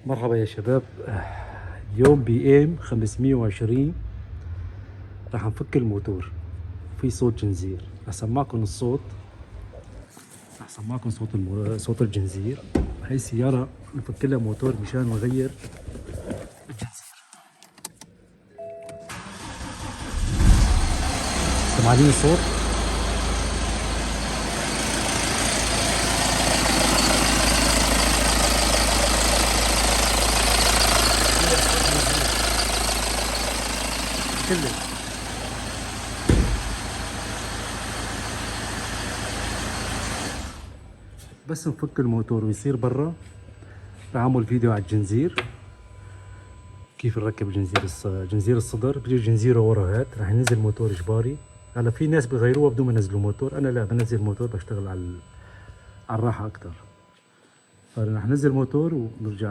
مرحبا يا شباب. اليوم بي ام 520 راح نفك الموتور. في صوت جنزير، راح اسمعكم الصوت، راح اسمعكم صوت الجنزير. هاي السيارة نفك لها موتور مشان نغير الجنزير. سمعانين الصوت؟ كله بس نفك الموتور ويصير برا. راح اعمل فيديو على الجنزير، كيف نركب جنزير الصدر. بيجي جنزيره ورا هات. راح ينزل موتور اجباري. هلا في ناس بغيروها بدون ما ينزلوا موتور، انا لا بنزل موتور، بشتغل على الراحه اكثر. فراح ننزل موتور ونرجع.